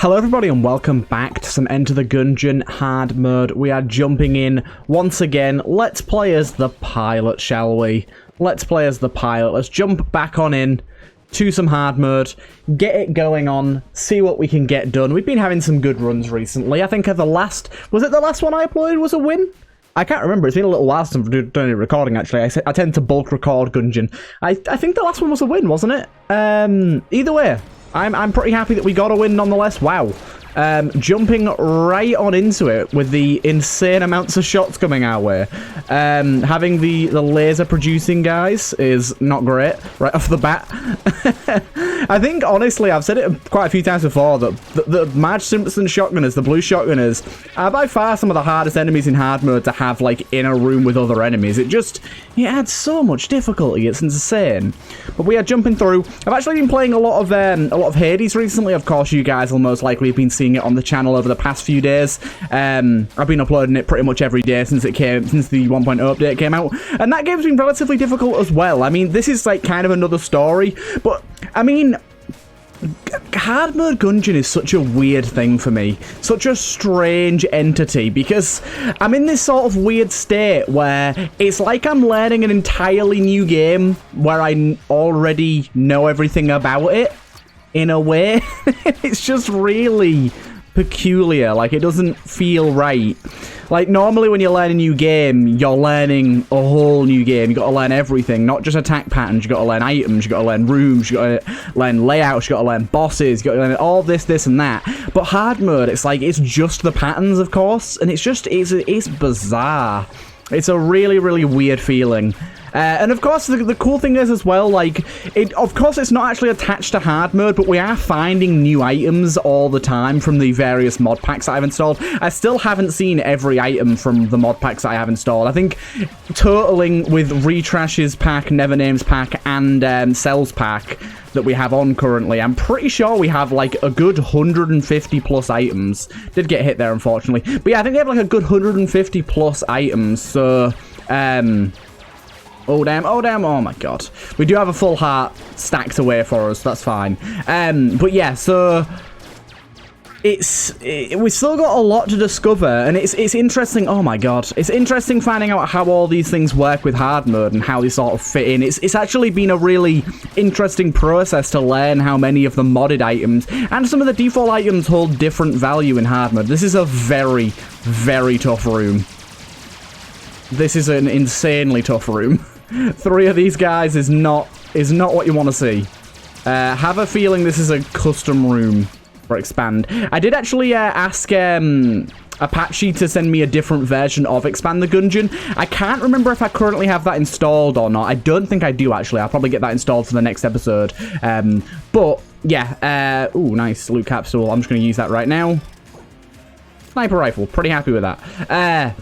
Hello everybody and welcome back to some Enter the Gungeon Hardmode. We are jumping in once again. Let's play as the pilot, shall we? Let's play as the pilot. Let's jump back on in to some Hardmode, get it going on, see what we can get done. We've been having some good runs recently. I think the last one I uploaded was a win? I can't remember. It's been a little while since I've done any recording, actually. I tend to bulk record Gungeon. I think the last one was a win, wasn't it? Either way, I'm pretty happy that we got a win nonetheless. Wow. Jumping right on into it with the insane amounts of shots coming our way. Having the laser producing guys is not great right off the bat. I think, honestly, I've said it quite a few times before, that the Marge Simpson shotgunners, the blue shotgunners, are by far some of the hardest enemies in hard mode to have, like, in a room with other enemies. It adds so much difficulty. It's insane. But we are jumping through. I've actually been playing a lot of Hades recently. Of course, you guys will most likely have been seeing it on the channel over the past few days. I've been uploading it pretty much every day since the 1.0 update came out, and that game's been relatively difficult as well. I mean, this is like kind of another story, but I mean, hard mode Gungeon is such a weird thing for me, such a strange entity, because I'm in this sort of weird state where it's like I'm learning an entirely new game where I already know everything about it. In a way, it's just really peculiar. Like, it doesn't feel right. Like, normally when you learn a new game, you're learning a whole new game. You got to learn everything, not just attack patterns. You got to learn items. You got to learn rooms. You got to learn layouts. You got to learn bosses. You got to learn all this, and that. But hard mode, it's like it's just the patterns, of course, and it's bizarre. It's a really, really weird feeling. And of course, the cool thing is as well, like, of course it's not actually attached to hard mode, but we are finding new items all the time from the various mod packs that I've installed. I still haven't seen every item from the mod packs that I have installed. I think totaling with Retrash's pack, Nevername's pack, and Cell's pack that we have on currently, I'm pretty sure we have like a good 150 plus items. Did get hit there, unfortunately. But yeah, I think we have like a good 150 plus items, so, oh damn, oh my god. We do have a full heart stacked away for us, that's fine. But yeah, so we've still got a lot to discover, and it's interesting. Oh my god, it's interesting finding out how all these things work with hard mode and how they sort of fit in. It's actually been a really interesting process to learn how many of the modded items and some of the default items hold different value in hard mode. This is a very, very tough room. This is an insanely tough room. 3 of these guys is not what you want to see. Have a feeling this is a custom room for Expand. I did actually ask Apache to send me a different version of Expand the Gungeon. I can't remember if I currently have that installed or not. I don't think I do, actually. I'll probably get that installed for the next episode. But, yeah. Ooh, nice loot capsule. I'm just going to use that right now. Sniper rifle. Pretty happy with that.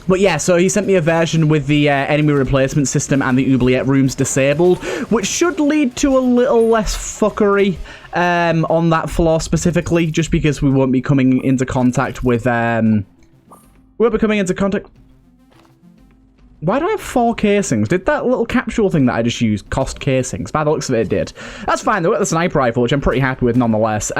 But yeah, so he sent me a version with the enemy replacement system and the oubliette rooms disabled, which should lead to a little less fuckery on that floor specifically, just because we won't be coming into contact with... we won't be coming into contact... Why do I have 4 casings? Did that little capsule thing that I just used cost casings? By the looks of it, it did. That's fine, though. We've got the sniper rifle, which I'm pretty happy with nonetheless.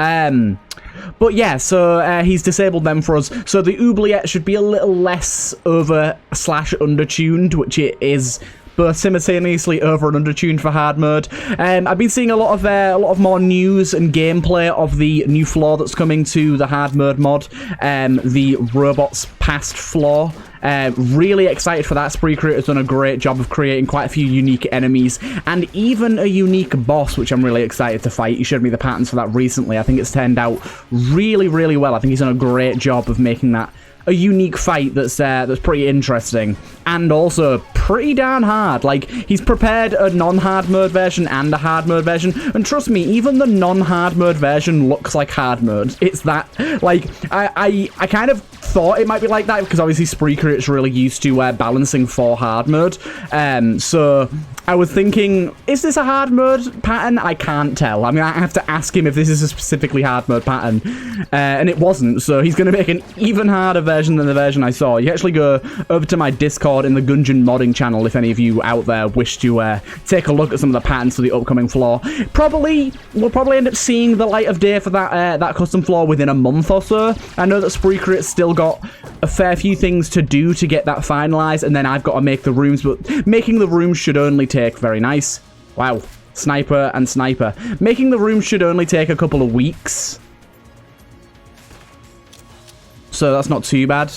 But yeah, so he's disabled them for us. So the oubliette should be a little less over/undertuned, which it is both simultaneously over and undertuned for hard mode. I've been seeing a lot of more news and gameplay of the new floor that's coming to the hard mode mod, the robots past floor. Really excited for that. Spcreat has done a great job of creating quite a few unique enemies and even a unique boss, which I'm really excited to fight. He showed me the patterns for that recently. I think it's turned out really, really well. I think he's done a great job of making that a unique fight that's pretty interesting and also pretty darn hard. Like, he's prepared a non-hard mode version and a hard mode version, and trust me, even the non-hard mode version looks like hard mode. It's that, like, I kind of thought it might be like that because obviously Spcreat's really used to balancing for hard mode, so I was thinking, is this a hard mode pattern? I can't tell. I mean, I have to ask him if this is a specifically hard mode pattern. And it wasn't, so he's going to make an even harder version than the version I saw. You actually go over to my Discord in the Gungeon modding channel if any of you out there wish to take a look at some of the patterns for the upcoming floor. We'll probably end up seeing the light of day for that custom floor within a month or so. I know that Spcreat's still got a fair few things to do to get that finalized, and then I've got to make the rooms, but making the rooms should only take very nice. Wow. Sniper and sniper. Making the room should only take a couple of weeks. So that's not too bad.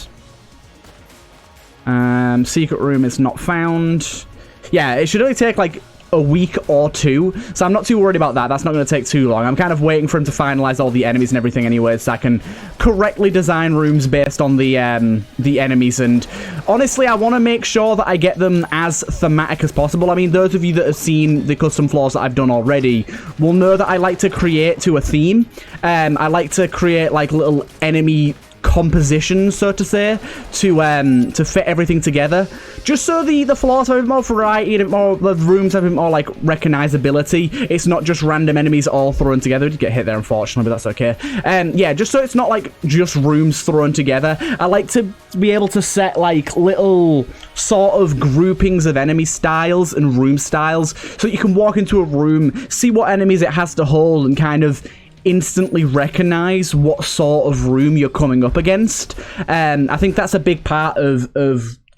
Secret room is not found. Yeah, it should only take like a week or two, so I'm not too worried about that. That's not going to take too long. I'm kind of waiting for him to finalize all the enemies and everything anyway, so I can correctly design rooms based on the enemies. And honestly, I want to make sure that I get them as thematic as possible. I mean, those of you that have seen the custom floors that I've done already will know that I like to create to a theme. I like to create like little enemy composition, so to say, to fit everything together, just so the floors have a bit more variety, a bit more, the rooms have a bit more like recognizability. It's not just random enemies all thrown together. We did get hit there, unfortunately, but that's okay. Yeah, just so it's not like just rooms thrown together. I like to be able to set like little sort of groupings of enemy styles and room styles, so you can walk into a room, see what enemies it has to hold, and kind of instantly recognize what sort of room you're coming up against. I think that's a big part of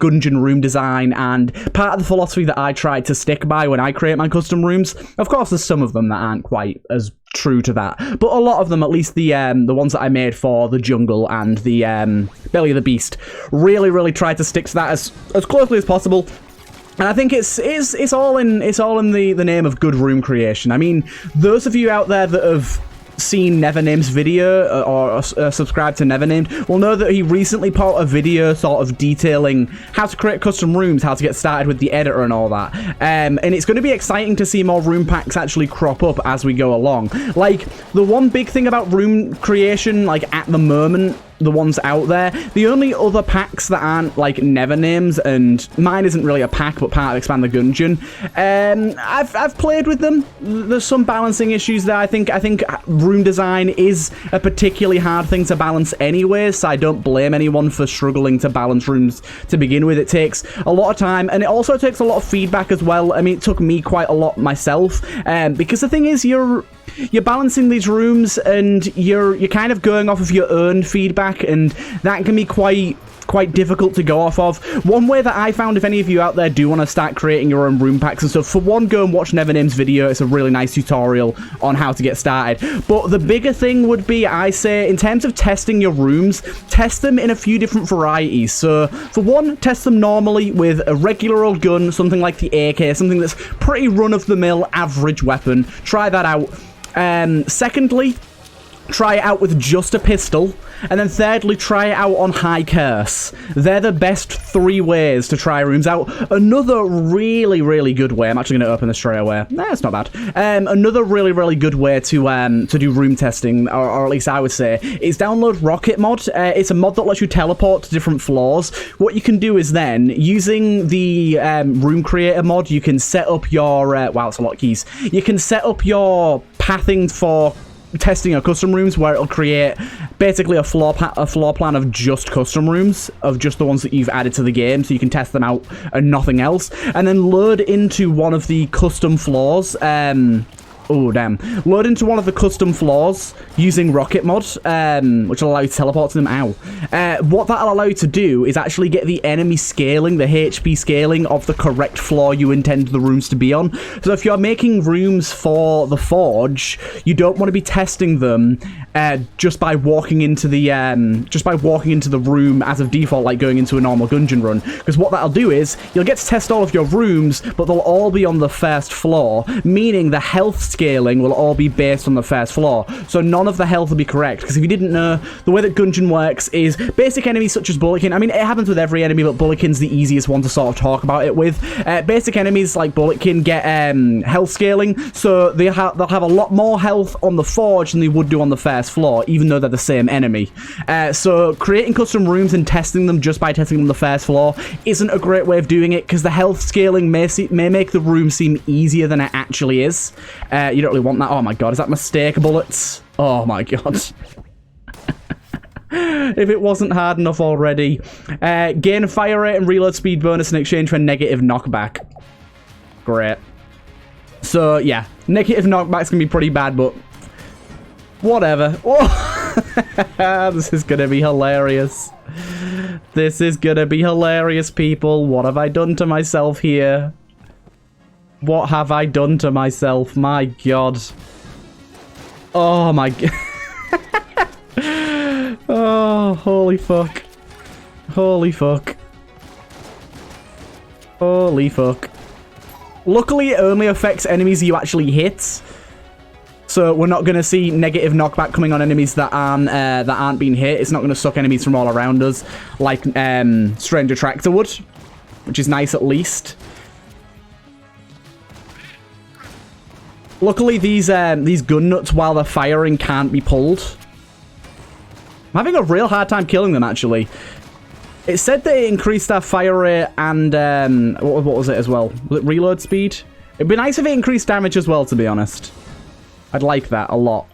Gungeon room design, and part of the philosophy that I try to stick by when I create my custom rooms. Of course, there's some of them that aren't quite as true to that, but a lot of them, at least the ones that I made for the jungle and the Belly of the Beast, really try to stick to that as closely as possible. And I think it's all in the name of good room creation. I mean, those of you out there that have seen Nevername's video or subscribed to Nevernamed will know that he recently put out a video sort of detailing how to create custom rooms, how to get started with the editor and all that. And it's going to be exciting to see more room packs actually crop up as we go along. Like, the one big thing about room creation, like at the moment, the ones out there, the only other packs that aren't like Nevernames, and mine isn't really a pack but part of Expand the Gungeon, I've played with them. There's some balancing issues there. I think room design is a particularly hard thing to balance anyway, so I don't blame anyone for struggling to balance rooms to begin with. It takes a lot of time, and it also takes a lot of feedback as well. I mean, it took me quite a lot myself, because the thing is, you're balancing these rooms and you're kind of going off of your own feedback, and that can be quite difficult to go off of. One way that I found, if any of you out there do want to start creating your own room packs and stuff, for one, go and watch Nevername's video. It's a really nice tutorial on how to get started. But the bigger thing would be, I say, in terms of testing your rooms, test them in a few different varieties. So for one, test them normally with a regular old gun, something like the AK, something that's pretty run-of-the-mill average weapon. Try that out. Secondly, try it out with just a pistol. And then thirdly, try it out on high curse. They're the best 3 ways to try rooms out. Another really good way, I'm actually going to open this straight away. It's not bad. Another really good way to do room testing, or at least I would say, is download Rocket Mod. It's a mod that lets you teleport to different floors. What you can do is then, using the room creator mod, you can set up your, wow, it's a lot of keys. You can set up your pathing for testing your custom rooms, where it'll create basically a floor plan of just custom rooms, of just the ones that you've added to the game, so you can test them out and nothing else, and then load into one of the custom floors. Load into one of the custom floors using Rocket Mod, which will allow you to teleport to them. What that'll allow you to do is actually get the enemy scaling, the HP scaling of the correct floor you intend the rooms to be on. So if you're making rooms for the Forge, you don't want to be testing them just by walking into the room as of default, like going into a normal Gungeon run. Because what that'll do is you'll get to test all of your rooms, but they'll all be on the first floor, meaning the health scaling will all be based on the first floor. So none of the health will be correct. Because if you didn't know, the way that Gungeon works is basic enemies such as Bulletkin. I mean, it happens with every enemy, but Bulletkin's the easiest one to sort of talk about it with. Basic enemies like Bulletkin get health scaling. So they'll have a lot more health on the forge than they would do on the first floor, even though they're the same enemy. So creating custom rooms and testing them just by testing them on the first floor isn't a great way of doing it, because the health scaling may make the room seem easier than it actually is. You don't really want that. Oh my god, is that mistake bullets? Oh my god. If it wasn't hard enough already. Gain fire rate and reload speed bonus in exchange for negative knockback. Great. So yeah, negative knockback's gonna be pretty bad, but whatever. This is gonna be hilarious. This is gonna be hilarious, people. What have I done to myself here? What have I done to myself? My god. Oh my god. Oh, holy fuck. Holy fuck. Holy fuck. Luckily, it only affects enemies you actually hit. So we're not going to see negative knockback coming on enemies that aren't being hit. It's not going to suck enemies from all around us, like Strange Attractor would, which is nice at least. Luckily, these gun nuts, while they're firing, can't be pulled. I'm having a real hard time killing them, actually. It said that it increased our fire rate and, what was it as well? Was it reload speed? It'd be nice if it increased damage as well, to be honest. I'd like that a lot.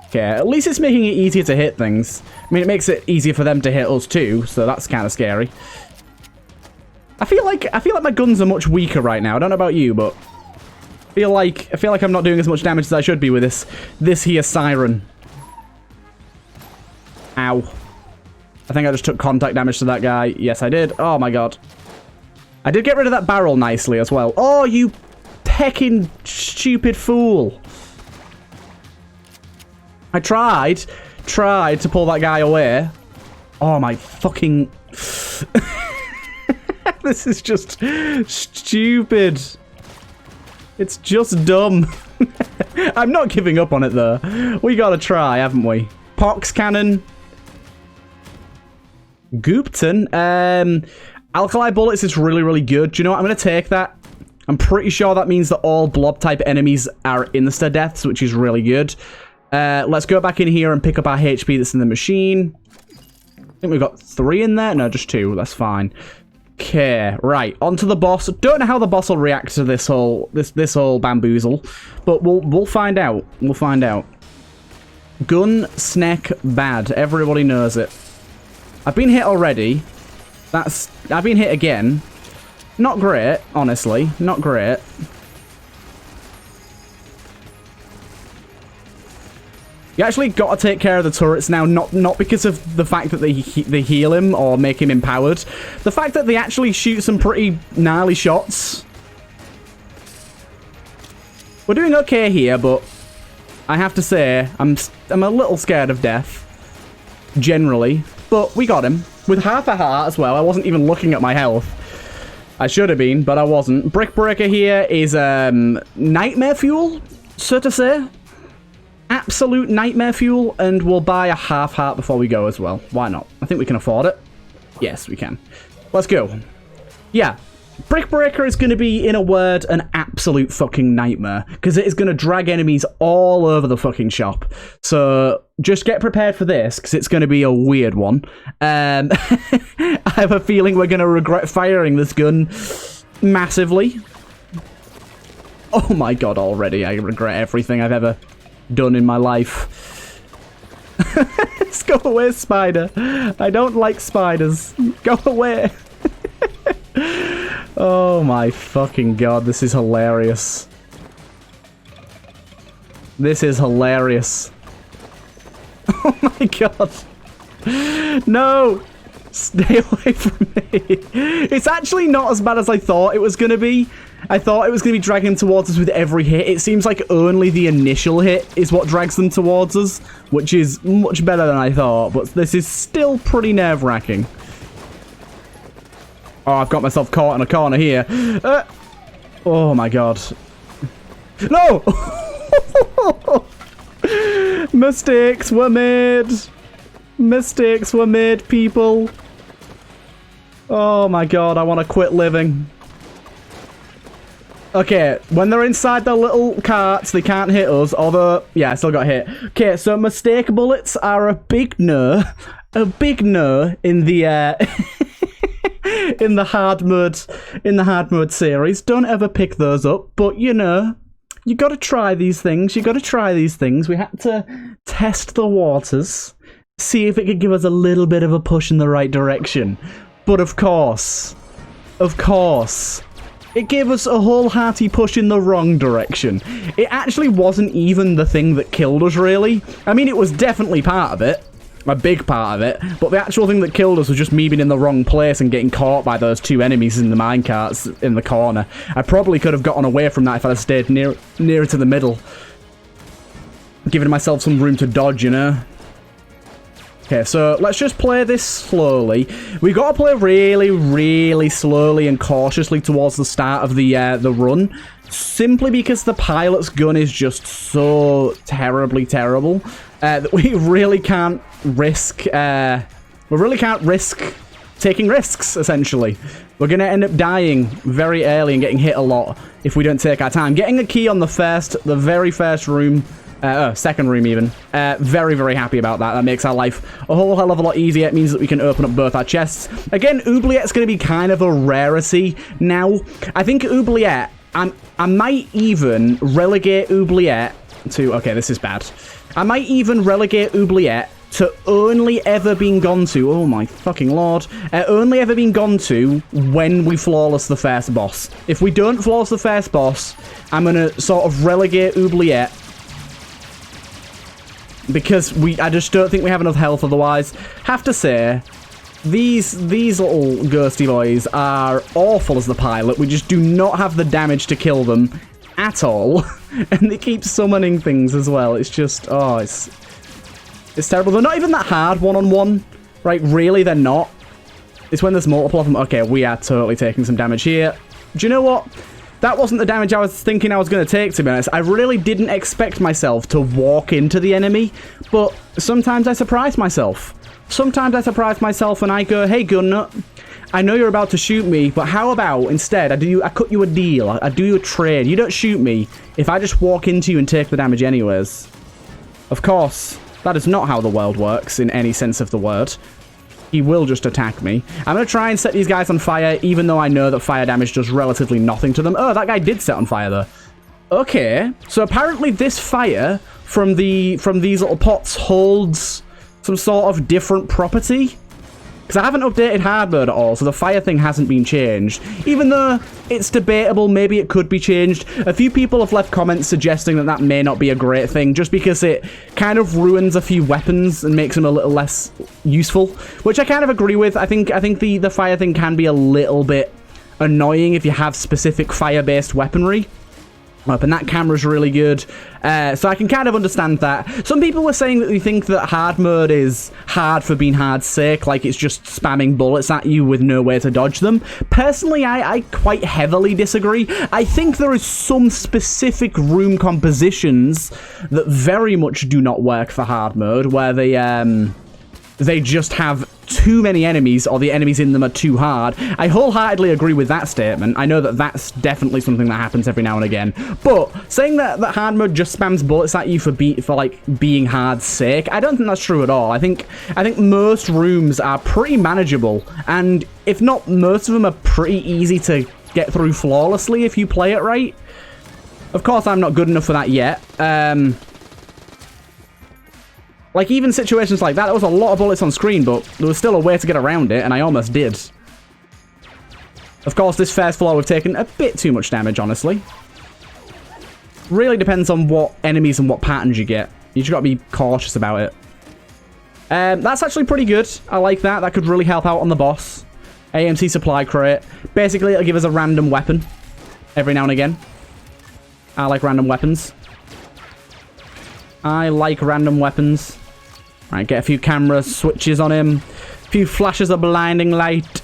Okay, at least it's making it easier to hit things. I mean, it makes it easier for them to hit us too, so that's kind of scary. I feel like my guns are much weaker right now. I don't know about you, but I feel like I'm not doing as much damage as I should be with this here siren. Ow. I think I just took contact damage to that guy. Yes, I did. Oh my god. I did get rid of that barrel nicely as well. Oh, you heckin' stupid fool. I tried to pull that guy away. Oh my fucking... This is just stupid. It's just dumb. I'm not giving up on it, though. We gotta try, haven't we? Pox cannon. Goopton. Alkali bullets is really, really good. Do you know what? I'm gonna take that. I'm pretty sure that means that all blob-type enemies are insta-deaths, which is really good. Let's go back in here and pick up our HP that's in the machine. I think we've got 3 in there. No, just 2. That's fine. Okay, right, on to the boss. Don't know how the boss will react to this whole bamboozle, but we'll find out. We'll find out. Gun snack bad. Everybody knows it. I've been hit already. I've been hit again. Not great, honestly. Not great. You actually got to take care of the turrets now, not because of the fact that they heal him or make him empowered. The fact that they actually shoot some pretty gnarly shots. We're doing okay here, but I have to say, I'm a little scared of death. Generally. But we got him. With half a heart as well. I wasn't even looking at my health. I should have been, but I wasn't. Brick Breaker here is nightmare fuel, so to say. Absolute nightmare fuel, and we'll buy a half heart before we go as well. Why not? I think we can afford it. Yes, we can. Let's go. Yeah. Brick Breaker is going to be, in a word, an absolute fucking nightmare, because it is going to drag enemies all over the fucking shop. So just get prepared for this, because it's going to be a weird one. I have a feeling we're going to regret firing this gun massively. Oh my god, already I regret everything I've ever done in my life. Let's go away, spider. I don't like spiders. Go away. Oh my fucking god, this is hilarious. This is hilarious. Oh my god. No! Stay away from me. It's actually not as bad as I thought it was going to be. I thought it was going to be dragging them towards us with every hit. It seems like only the initial hit is what drags them towards us, which is much better than I thought, but this is still pretty nerve-wracking. Oh, I've got myself caught in a corner here. Oh my god. No! Mistakes were made. Mistakes were made, people. Oh my god, I want to quit living. Okay, when they're inside their little carts, they can't hit us, although, yeah, I still got hit. Okay, so mistake bullets are a big no. A big no in the, in the hard mode series. Don't ever pick those up, but, you know, you gotta try these things. You gotta try these things. We had to test the waters, see if it could give us a little bit of a push in the right direction. But of course, it gave us a whole-hearty push in the wrong direction. It actually wasn't even the thing that killed us, really. I mean, it was definitely part of it. A big part of it. But the actual thing that killed us was just me being in the wrong place and getting caught by those two enemies in the minecarts in the corner. I probably could have gotten away from that if I'd have stayed nearer to the middle. Giving myself some room to dodge, you know? Okay, so let's just play this slowly. We got to play really, really slowly and cautiously towards the start of the run, simply because the pilot's gun is just so terribly terrible that we really can't risk. Taking risks. Essentially, we're gonna end up dying very early and getting hit a lot if we don't take our time. Getting a key on the very first room. Second room even. Very, very happy about that. That makes our life a whole hell of a lot easier. It means that we can open up both our chests. Again, oubliette's going to be kind of a rarity now. I think oubliette, I might even relegate oubliette to... Okay, this is bad. I might even relegate oubliette to only ever being gone to... Oh my fucking lord. Only ever being gone to when we flawless the first boss. If we don't flawless the first boss, I'm going to sort of relegate oubliette, because I just don't think we have enough health otherwise. Have to say, these little ghosty boys are awful as the pilot. We just do not have the damage to kill them at all. And they keep summoning things as well. It's just, oh, it's terrible. They're not even that hard one-on-one. Right, really, they're not. It's when there's multiple of them. Okay, we are totally taking some damage here. Do you know what? That wasn't the damage I was thinking I was going to take, to be honest. I really didn't expect myself to walk into the enemy, but sometimes I surprise myself. Sometimes I surprise myself and I go, hey, Gunnut, I know you're about to shoot me, but how about instead I cut you a deal, I do you a trade. You don't shoot me if I just walk into you and take the damage anyways. Of course, that is not how the world works in any sense of the word. He will just attack me. I'm going to try and set these guys on fire, even though I know that fire damage does relatively nothing to them. Oh, that guy did set on fire, though. Okay, so apparently this fire from these little pots holds some sort of different property. Because I haven't updated hard mode at all, so the fire thing hasn't been changed. Even though it's debatable, maybe it could be changed. A few people have left comments suggesting that that may not be a great thing, just because it kind of ruins a few weapons and makes them a little less useful, which I kind of agree with. I think the fire thing can be a little bit annoying if you have specific fire-based weaponry. And that camera's really good, so I can kind of understand that. Some people were saying that they think that hard mode is hard for being hard's sake, like it's just spamming bullets at you with no way to dodge them. Personally, I quite heavily disagree. I think there is some specific room compositions that very much do not work for hard mode, where they just have too many enemies, or the enemies in them are too hard. I wholeheartedly agree with that statement. I know that that's definitely something that happens every now and again. But saying that hard mode just spams bullets at you for being hard's sake, I don't think that's true at all. I think most rooms are pretty manageable, and if not, most of them are pretty easy to get through flawlessly if you play it right. Of course, I'm not good enough for that yet. Like, even situations like that, there was a lot of bullets on screen, but there was still a way to get around it, and I almost did. Of course, this first floor we've taken a bit too much damage, honestly. Really depends on what enemies and what patterns you get. You just gotta be cautious about it. That's actually pretty good. I like that. That could really help out on the boss. AMC supply crate. Basically, it'll give us a random weapon every now and again. I like random weapons. I like random weapons. Right, get a few camera switches on him. A few flashes of blinding light.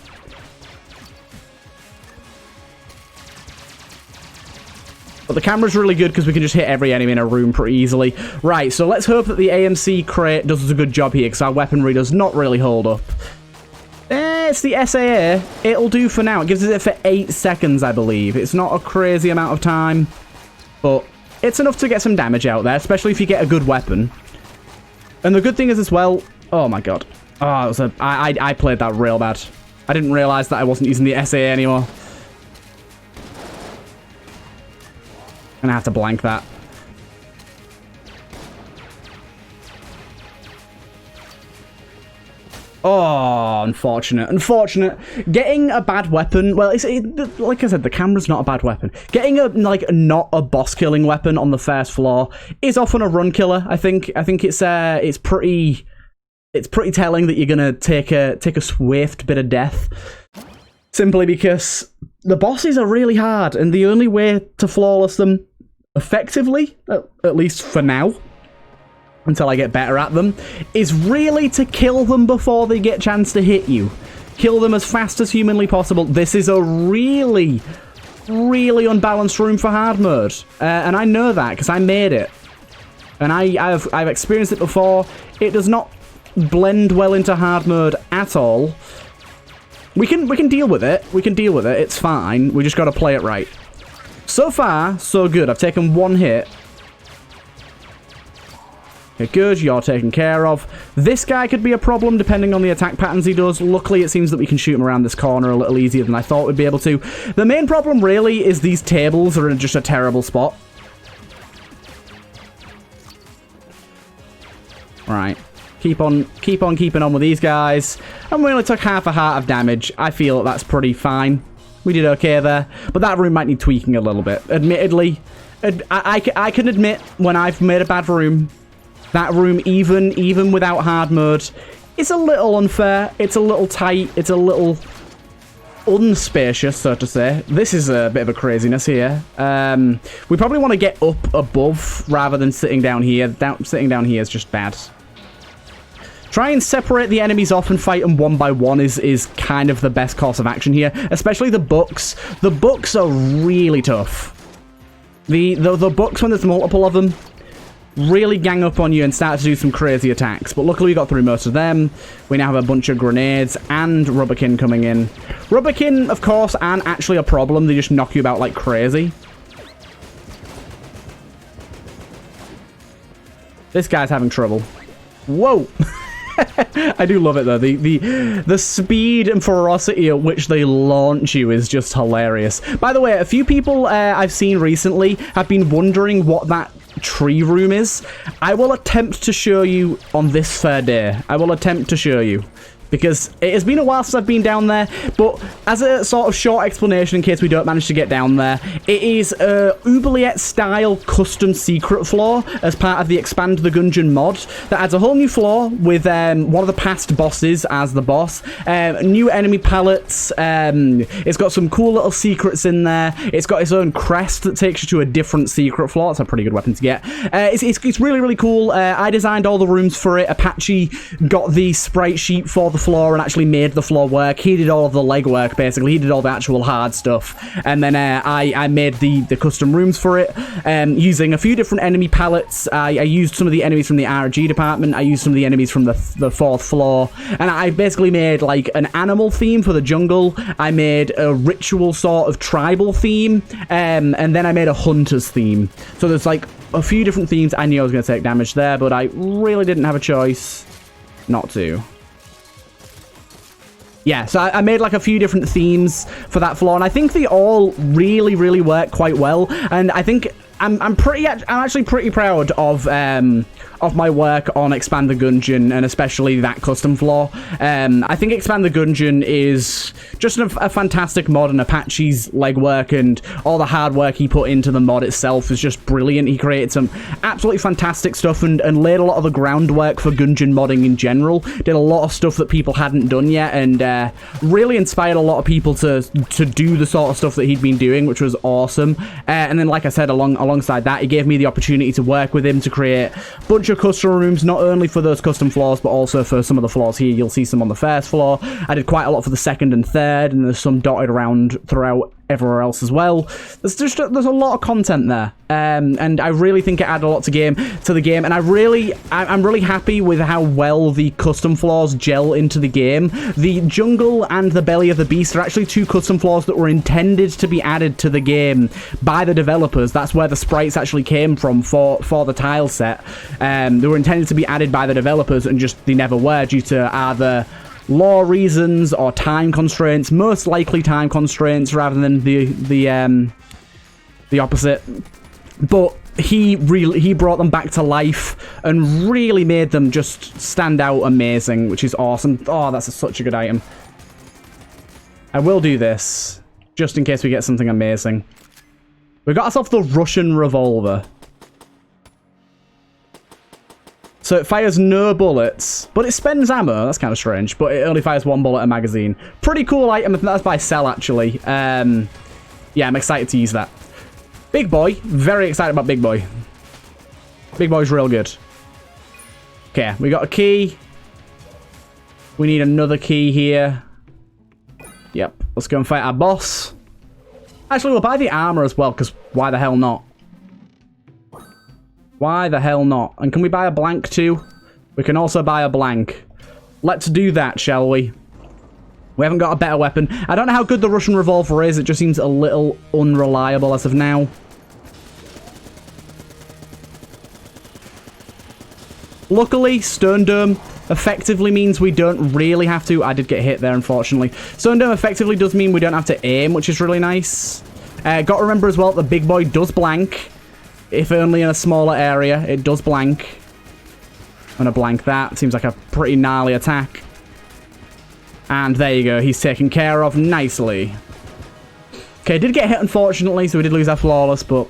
the camera's really good because we can just hit every enemy in a room pretty easily. Right, so let's hope that the AMC crate does us a good job here, because our weaponry does not really hold up. It's the SAA. It'll do for now. It gives us it for 8 seconds, I believe. It's not a crazy amount of time, but it's enough to get some damage out there, especially if you get a good weapon. And the good thing is as well... Oh, my God. Oh, it was I played that real bad. I didn't realize that I wasn't using the SAA anymore. Gonna have to blank that. Oh, unfortunate. Unfortunate. Getting a bad weapon... Well, like I said, the camera's not a bad weapon. Getting not a boss-killing weapon on the first floor is often a run killer, I think. I think it's pretty telling that you're gonna take a swift bit of death. Simply because the bosses are really hard, and the only way to flawless them effectively, at least for now, until I get better at them, is really to kill them before they get a chance to hit you. Kill them as fast as humanly possible. This is a really, really unbalanced room for hard mode. And I know that, because I made it. And I've experienced it before. It does not blend well into hard mode at all. We can deal with it. We can deal with it. It's fine. We just got to play it right. So far, so good. I've taken one hit. Okay, good. You're taken care of. This guy could be a problem depending on the attack patterns he does. Luckily, it seems that we can shoot him around this corner a little easier than I thought we'd be able to. The main problem really is these tables are in just a terrible spot. Right. Keep on keeping on with these guys. And we only took half a heart of damage. I feel that's pretty fine. We did okay there. But that room might need tweaking a little bit. Admittedly, I can admit when I've made a bad room, that room, even without hard mode, is a little unfair. It's a little tight. It's a little unspacious, so to say. This is a bit of a craziness here. We probably want to get up above rather than sitting down here. Sitting down here is just bad. Try and separate the enemies off and fight them one by one is kind of the best course of action here, especially the books. The books are really tough. The books, when there's multiple of them, really gang up on you and start to do some crazy attacks. But luckily we got through most of them. We now have a bunch of grenades and rubberkin coming in. Rubberkin, of course, aren't actually a problem. They just knock you about like crazy. This guy's having trouble. Whoa! I do love it though. The speed and ferocity at which they launch you is just hilarious. By the way, a few people I've seen recently have been wondering what that tree room is. I will attempt to show you on this fair day. I will attempt to show you. Because it has been a while since I've been down there, but as a sort of short explanation in case we don't manage to get down there, it is a Oubliette-style custom secret floor as part of the Expand the Gungeon mod that adds a whole new floor with one of the past bosses as the boss, new enemy palettes, it's got some cool little secrets in there, it's got its own crest that takes you to a different secret floor. It's a pretty good weapon to get. It's really, really cool. I designed all the rooms for it. Apache got the sprite sheet for the floor and actually made the floor work. He did all of the legwork, basically. He did all the actual hard stuff. And then I made the custom rooms for it using a few different enemy palettes. I used some of the enemies from the RG department. I used some of the enemies from the fourth floor. And I basically made like an animal theme for the jungle. I made a ritual sort of tribal theme. And then I made a hunter's theme. So there's like a few different themes. I knew I was going to take damage there, but I really didn't have a choice not to. Yeah, so I made like a few different themes for that floor, and I think they all really, really work quite well. And I think I'm actually pretty proud of my work on Expand the Gungeon, and especially that custom floor. I think Expand the Gungeon is just a fantastic mod, and Apache's legwork and all the hard work he put into the mod itself is just brilliant. He created some absolutely fantastic stuff and laid a lot of the groundwork for Gungeon modding in general. Did a lot of stuff that people hadn't done yet, and really inspired a lot of people to do the sort of stuff that he'd been doing, which was awesome. And then, like I said, alongside that, he gave me the opportunity to work with him to create a bunch of custom rooms, not only for those custom floors, but also for some of the floors here. You'll see some on the first floor. I did quite a lot for the second and third, and there's some dotted around throughout everywhere else as well. There's a lot of content there, and I really think it added a lot to the game, and I'm really happy with how well the custom floors gel into the game. The jungle and the belly of the beast are actually two custom floors that were intended to be added to the game by the developers. That's where the sprites actually came from for the tile set. They were intended to be added by the developers, and just they never were due to either law reasons or time constraints, most likely time constraints rather than the opposite. But he brought them back to life and really made them just stand out amazing, which is awesome. Oh, that's such a good item. I will do this just in case we get something amazing. We got ourselves the Russian revolver. So it fires no bullets, but it spends ammo. That's kind of strange, but it only fires one bullet a magazine. Pretty cool item. I think that's by Cell, actually. Yeah, I'm excited to use that. Big Boy. Very excited about Big Boy. Big Boy's real good. Okay, we got a key. We need another key here. Yep, let's go and fight our boss. Actually, we'll buy the armor as well, because why the hell not? Why the hell not? And can we buy a blank too? We can also buy a blank. Let's do that, shall we? We haven't got a better weapon. I don't know how good the Russian revolver is. It just seems a little unreliable as of now. Luckily, Stone Dome effectively means we don't really have to... I did get hit there, unfortunately. Stone Dome effectively does mean we don't have to aim, which is really nice. Got to remember as well, the Big Boy does blank. If only in a smaller area, it does blank. I'm going to blank that. Seems like a pretty gnarly attack. And there you go. He's taken care of nicely. Okay, did get hit, unfortunately, so we did lose our flawless, but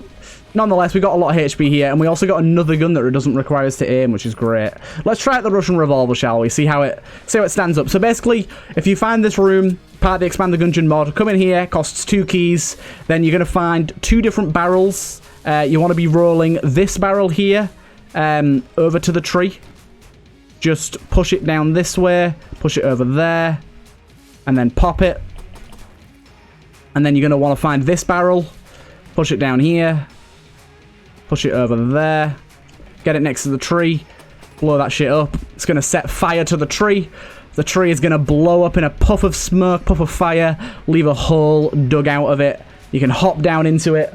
nonetheless, we got a lot of HP here, and we also got another gun that doesn't require us to aim, which is great. Let's try out the Russian revolver, shall we? See how it stands up. So basically, if you find this room, part of the Expand the Gungeon mod, come in here, costs 2 keys, then you're going to find 2 different barrels. You want to be rolling this barrel here over to the tree. Just push it down this way, push it over there, and then pop it. And then you're going to want to find this barrel, push it down here, push it over there, get it next to the tree, blow that shit up. It's going to set fire to the tree. The tree is going to blow up in a puff of smoke, puff of fire, leave a hole dug out of it. You can hop down into it.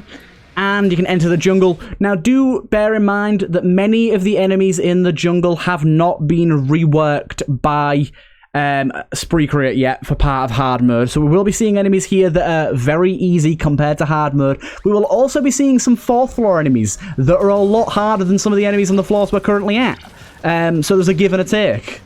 And you can enter the jungle. Now, do bear in mind that many of the enemies in the jungle have not been reworked by Spcreat yet for part of hard mode. So we will be seeing enemies here that are very easy compared to hard mode. We will also be seeing some 4th floor enemies that are a lot harder than some of the enemies on the floors we're currently at. So there's a give and a take.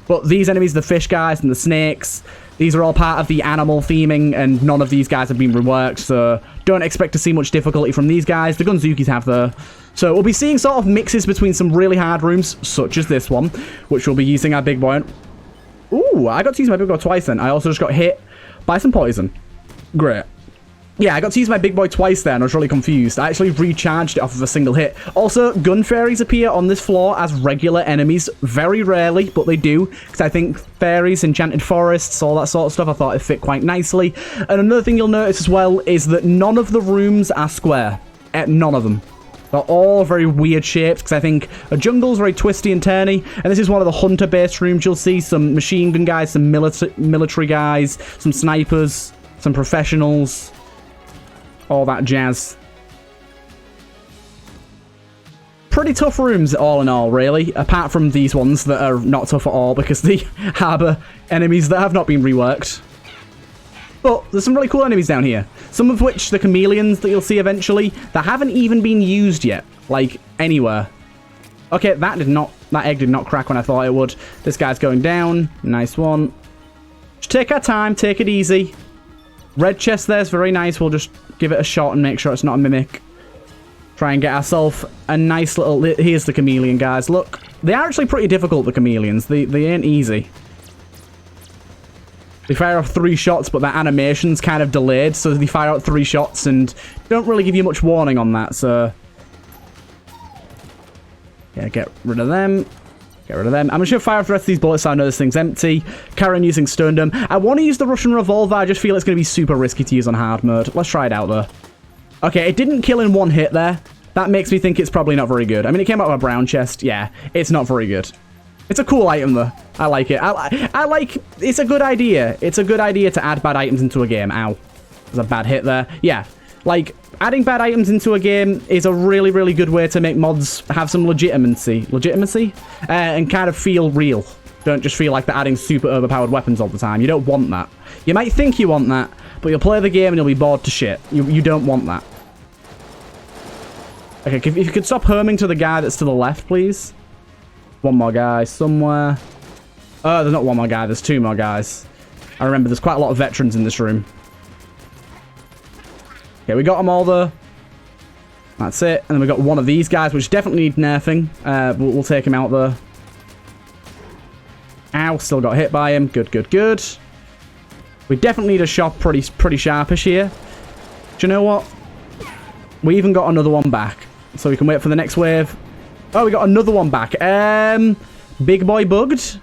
But these enemies, the fish guys and the snakes, these are all part of the animal theming, and none of these guys have been reworked, so don't expect to see much difficulty from these guys. The Gunzukis have, though. So we'll be seeing sort of mixes between some really hard rooms, such as this one, which we'll be using our Big Boy. Ooh, I got to use my Big Boy twice then. I also just got hit by some poison. Great. Yeah, I got to use my Big Boy twice there, and I was really confused. I actually recharged it off of a single hit. Also, gun fairies appear on this floor as regular enemies. Very rarely, but they do. Because I think fairies, enchanted forests, all that sort of stuff, I thought it fit quite nicely. And another thing you'll notice as well is that none of the rooms are square. None of them. They're all very weird shapes, because I think a jungle's very twisty and turny, and this is one of the hunter-based rooms. You'll see some machine gun guys, some military guys, some snipers, some professionals, all that jazz. Pretty tough rooms, all in all, really, apart from these ones that are not tough at all, because they harbour enemies that have not been reworked. But there's some really cool enemies down here. Some of which, the chameleons that you'll see eventually, that haven't even been used yet. Like, anywhere. Okay, that egg did not crack when I thought it would. This guy's going down. Nice one. Just take our time, take it easy. Red chest there's very nice. We'll just give it a shot and make sure it's not a mimic. Try and get ourselves a nice little... Here's the chameleon, guys. Look, they are actually pretty difficult, the chameleons. They ain't easy. They fire off 3 shots, but their animation's kind of delayed, so they fire out 3 shots and don't really give you much warning on that, so... Yeah, get rid of them. Get rid of them. I'm just going to fire off the rest of these bullets so I know this thing's empty. Carry on using Stundom. I want to use the Russian revolver. I just feel it's going to be super risky to use on hard mode. Let's try it out, though. Okay, it didn't kill in one hit there. That makes me think it's probably not very good. I mean, it came out of a brown chest. Yeah, it's not very good. It's a cool item, though. I like it. I like... It's a good idea. It's a good idea to add bad items into a game. Ow. There's a bad hit there. Yeah. Like, adding bad items into a game is a really, really good way to make mods have some legitimacy. And kind of feel real. Don't just feel like they're adding super overpowered weapons all the time. You don't want that. You might think you want that, but you'll play the game and you'll be bored to shit. You don't want that. Okay, if you could stop homing to the guy that's to the left, please. One more guy somewhere. Oh, there's not one more guy. There's two more guys. I remember there's quite a lot of veterans in this room. Okay, we got them all though. That's it. And then we got one of these guys, which definitely need nerfing. We'll take him out though. Ow, still got hit by him. Good, good, good. We definitely need a shop pretty sharpish here. Do you know what? We even got another one back. So we can wait for the next wave. Oh, we got another one back. Big boy bugged.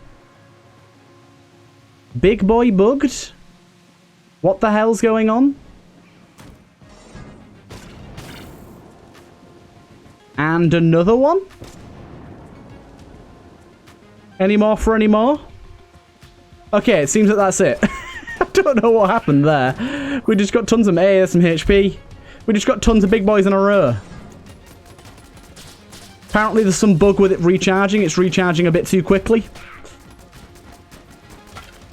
Big boy bugged. What the hell's going on? And another one? Any more for any more? Okay, it seems that that's it. I don't know what happened there. We just got tons of some HP. We just got tons of big boys in a row. Apparently there's some bug with it recharging. It's recharging a bit too quickly.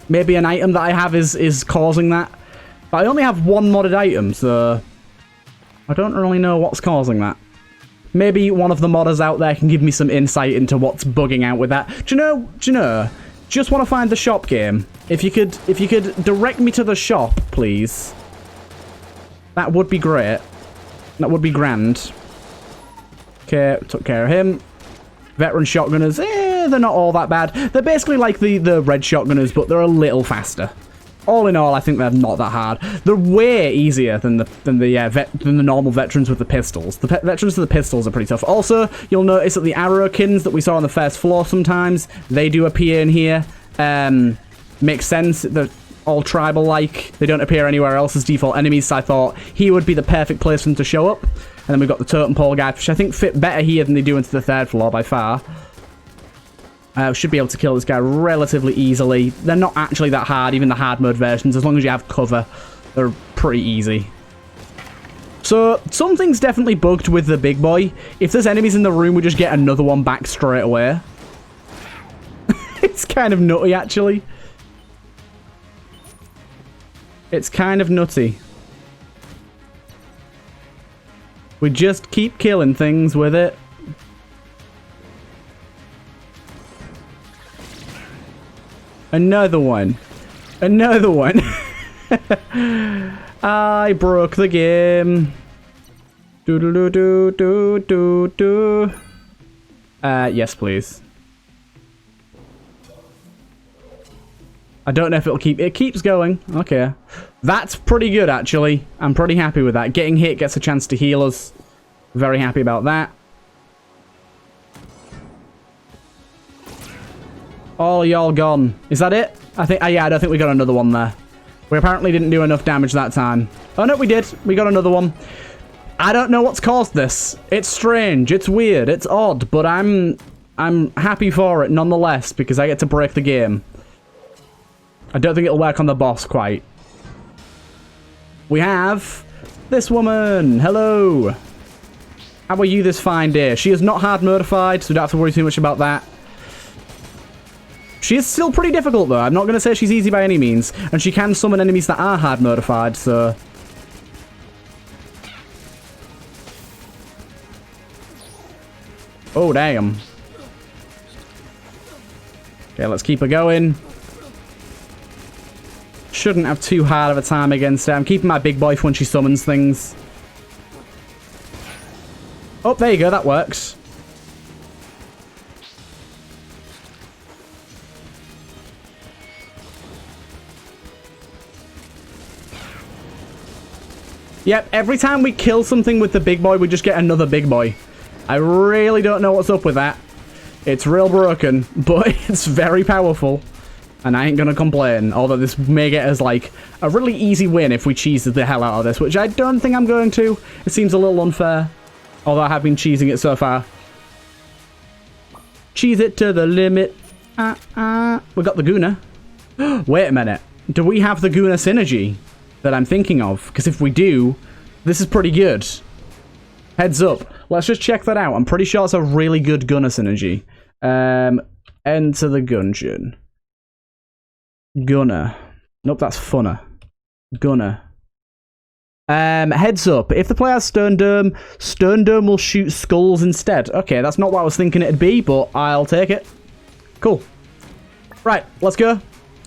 Maybe an item that I have is causing that. But I only have one modded item, so I don't really know what's causing that. Maybe one of the modders out there can give me some insight into what's bugging out with that. Do you know? Just want to find the shop game. If you could direct me to the shop, please. That would be great. That would be grand. Okay, took care of him. Veteran shotgunners, they're not all that bad. They're basically like the red shotgunners, but they're a little faster. All in all, I think they're not that hard. They're way easier than the normal veterans with the pistols. The veterans with the pistols are pretty tough. Also, you'll notice that the arrowkins that we saw on the first floor sometimes, they do appear in here. Makes sense. They're all tribal-like. They don't appear anywhere else as default enemies, so I thought he would be the perfect place for them to show up. And then we've got the totem pole guy, which I think fit better here than they do into the third floor by far. Should be able to kill this guy relatively easily. They're not actually that hard, even the hard mode versions. As long as you have cover, they're pretty easy. So, something's definitely bugged with the big boy. If there's enemies in the room, we just get another one back straight away. It's kind of nutty, actually. It's kind of nutty. We just keep killing things with it. Another one. Another one. I broke the game. Do do do do do do do. Yes, please. I don't know if it'll keep... It keeps going. Okay. That's pretty good, actually. I'm pretty happy with that. Getting hit gets a chance to heal us. Very happy about that. All y'all gone. Is that it? I think... yeah, I don't think we got another one there. We apparently didn't do enough damage that time. Oh, no, we did. We got another one. I don't know what's caused this. It's strange. It's weird. It's odd. But I'm happy for it nonetheless because I get to break the game. I don't think it'll work on the boss quite. We have this woman. Hello. How are you this fine day? She is not hard modified, so we don't have to worry too much about that. She is still pretty difficult, though. I'm not going to say she's easy by any means. And she can summon enemies that are hard modified, so... Oh, damn. Okay, let's keep her going. Shouldn't have too hard of a time against her. I'm keeping my big boy for when she summons things. Oh, there you go. That works. Yep, every time we kill something with the big boy, we just get another big boy. I really don't know what's up with that. It's real broken, but it's very powerful. And I ain't gonna complain, although this may get us, like, a really easy win if we cheese the hell out of this, which I don't think I'm going to. It seems a little unfair, although I have been cheesing it so far. Cheese it to the limit. We got the Guna. Wait a minute. Do we have the Guna synergy that I'm thinking of? Because if we do, this is pretty good. Heads up. Let's just check that out. I'm pretty sure it's a really good Gunner synergy. Enter the Gungeon. Gunner. Nope, that's Funner. Gunner. Heads up. If the player has Stern Dome will shoot skulls instead. Okay, that's not what I was thinking it'd be, but I'll take it. Cool. Right, let's go.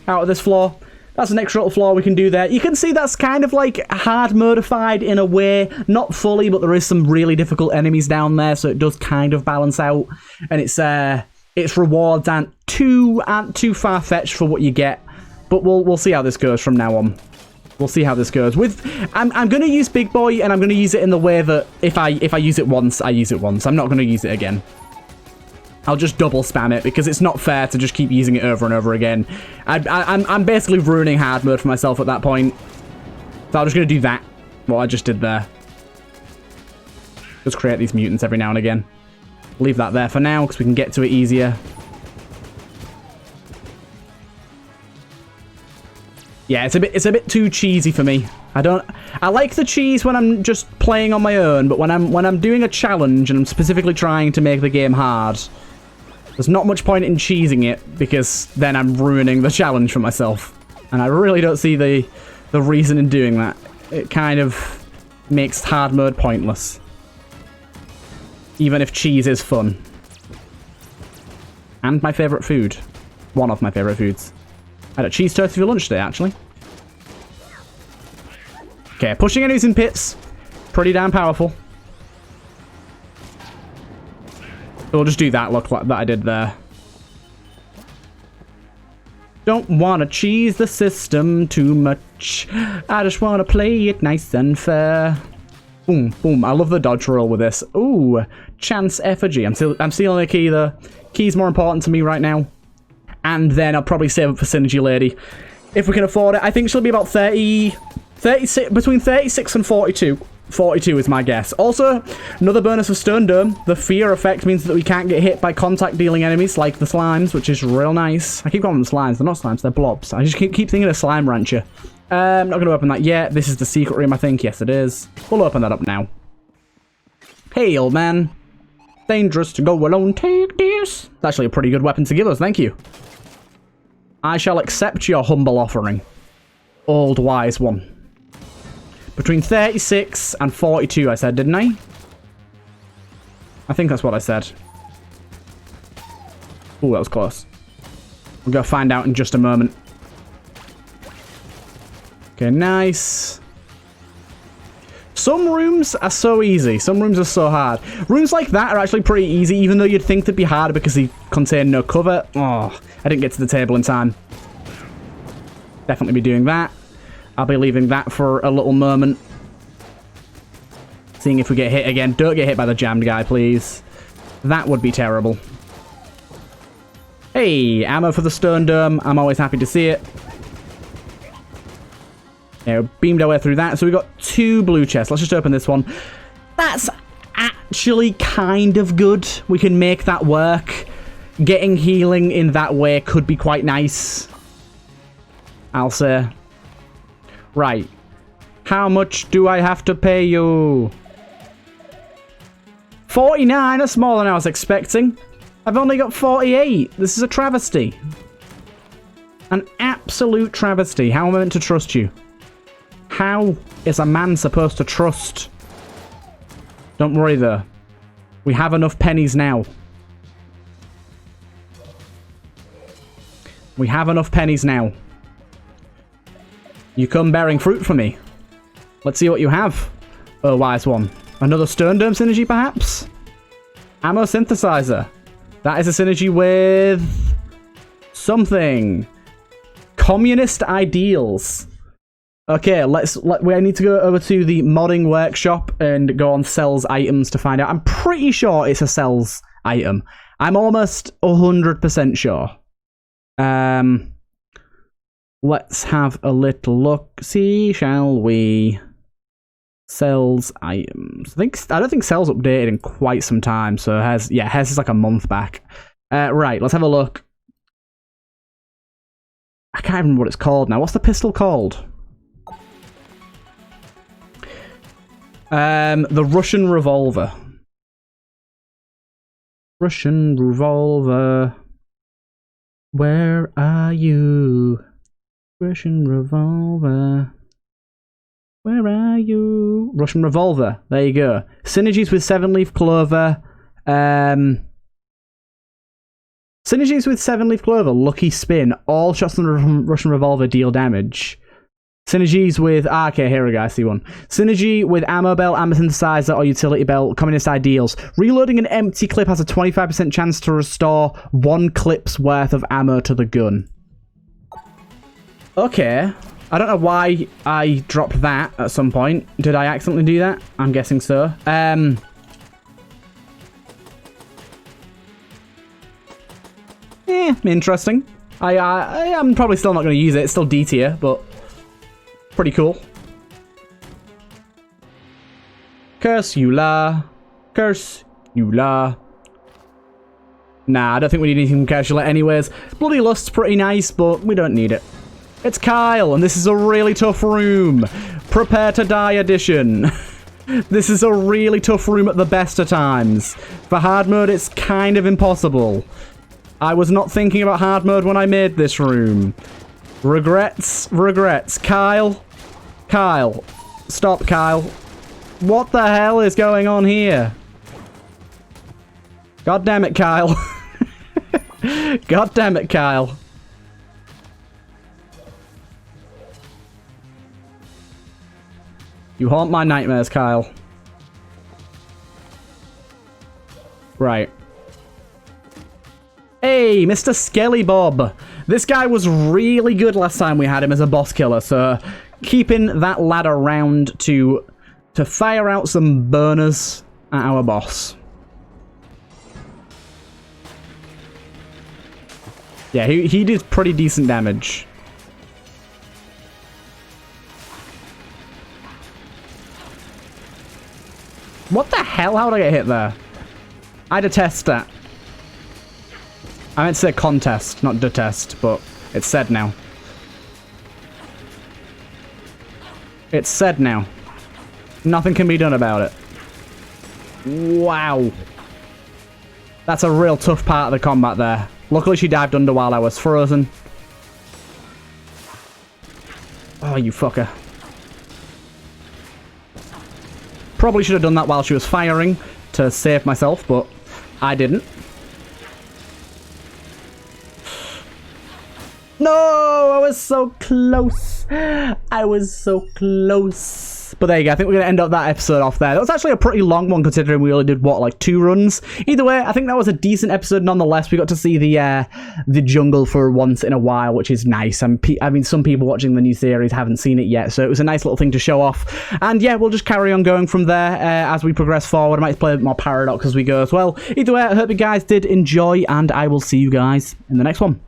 Out of this floor. That's an extra little floor we can do there. You can see that's kind of like hard modified in a way. Not fully, but there is some really difficult enemies down there, so it does kind of balance out. And its rewards aren't too far-fetched for what you get. But we'll see how this goes from now on. We'll see how this goes. I'm going to use Big Boy, and I'm going to use it in the way that if I use it once, I use it once. I'm not going to use it again. I'll just double spam it because it's not fair to just keep using it over and over again. I'm basically ruining hard mode for myself at that point. So I'm just going to do that, what I just did there. Just create these mutants every now and again. Leave that there for now because we can get to it easier. Yeah, it's a bit too cheesy for me. I like the cheese when I'm just playing on my own, but when I'm doing a challenge and I'm specifically trying to make the game hard, there's not much point in cheesing it because then I'm ruining the challenge for myself. And I really don't see the reason in doing that. It kind of makes hard mode pointless. Even if cheese is fun. And my favourite food. One of my favourite foods. I had a cheese toast for lunch today, actually. Okay, pushing enemies in pits. Pretty damn powerful. We'll just do that look like that I did there. Don't want to cheese the system too much. I just want to play it nice and fair. Boom, boom. I love the dodge roll with this. Ooh, chance effigy. I'm stealing the key. The key's more important to me right now. And then I'll probably save it for Synergy Lady. If we can afford it. I think she'll be about 36, between 36 and 42. 42 is my guess. Also, another bonus of Stone Dome. The fear effect means that we can't get hit by contact dealing enemies like the slimes, which is real nice. I keep calling them slimes. They're not slimes, they're blobs. I just keep thinking of Slime Rancher. I'm not going to open that yet. This is the secret room, I think. Yes, it is. We'll open that up now. Hey, old man. Dangerous to go alone. Take this. It's actually a pretty good weapon to give us. Thank you. I shall accept your humble offering. Old wise one. Between 36 and 42, I said, didn't I? I think that's what I said. Oh, that was close. We'll go find out in just a moment. Okay, nice. Some rooms are so easy. Some rooms are so hard. Rooms like that are actually pretty easy, even though you'd think they'd be harder because they contain no cover. Oh, I didn't get to the table in time. Definitely be doing that. I'll be leaving that for a little moment. Seeing if we get hit again. Don't get hit by the jammed guy, please. That would be terrible. Hey, ammo for the Stone Dome. I'm always happy to see it. Yeah, we beamed our way through that. So we got 2 blue chests. Let's just open this one. That's actually kind of good. We can make that work. Getting healing in that way could be quite nice. I'll say. Right. How much do I have to pay you? 49? That's more than I was expecting. I've only got 48. This is a travesty. An absolute travesty. How am I meant to trust you? How is a man supposed to trust? Don't worry though. We have enough pennies now. We have enough pennies now. You come bearing fruit for me. Let's see what you have. Oh, wise one. Another Stone Dome synergy, perhaps? Ammo synthesizer. That is a synergy with something. Communist ideals. Okay, we need to go over to the modding workshop and go on Cells items to find out. I'm pretty sure it's a Cells item. I'm almost 100% sure. Let's have a little look. See, shall we? Sells items. I don't think Sells updated in quite some time. So Hez is like a month back. Right, let's have a look. I can't remember what it's called now. What's the pistol called? The Russian revolver. Russian revolver. Where are you? Russian revolver. Where are you? Russian revolver. There you go. Synergies with 7-leaf clover. Synergies with 7-leaf clover. Lucky spin. All shots on the Russian revolver deal damage. Synergies with... okay, here we go. I see one. Synergy with ammo belt, ammo synthesizer, or utility belt. Communist ideals. Reloading an empty clip has a 25% chance to restore 1 clip's worth of ammo to the gun. Okay. I don't know why I dropped that at some point. Did I accidentally do that? I'm guessing so. Interesting. I'm probably still not going to use it. It's still D tier, but pretty cool. Curse you la. Curse you la. Nah, I don't think we need anything from Casual anyways. Bloody Lust's pretty nice, but we don't need it. It's Kyle, and this is a really tough room. Prepare to die edition. This is a really tough room at the best of times. For hard mode, it's kind of impossible. I was not thinking about hard mode when I made this room. Regrets, regrets. Kyle. Kyle. Stop, Kyle. What the hell is going on here? God damn it, Kyle. God damn it, Kyle. You haunt my nightmares, Kyle. Right. Hey, Mr. Skelly Bob. This guy was really good last time we had him as a boss killer, so keeping that lad around to fire out some burners at our boss. Yeah, he did pretty decent damage. What the hell? How did I get hit there? I detest that. I meant to say contest, not detest, but it's said now. It's said now. Nothing can be done about it. Wow. That's a real tough part of the combat there. Luckily she dived under while I was frozen. Oh, you fucker. Probably should have done that while she was firing to save myself, but I didn't. No! I was so close. I was so close. But there you go. I think we're going to end up that episode off there. That was actually a pretty long one considering we only did, what, like 2 runs? Either way, I think that was a decent episode nonetheless. We got to see the jungle for once in a while, which is nice. I mean, some people watching the new series haven't seen it yet, so it was a nice little thing to show off. And yeah, we'll just carry on going from there as we progress forward. I might play a bit more Paradox as we go as well. Either way, I hope you guys did enjoy, and I will see you guys in the next one.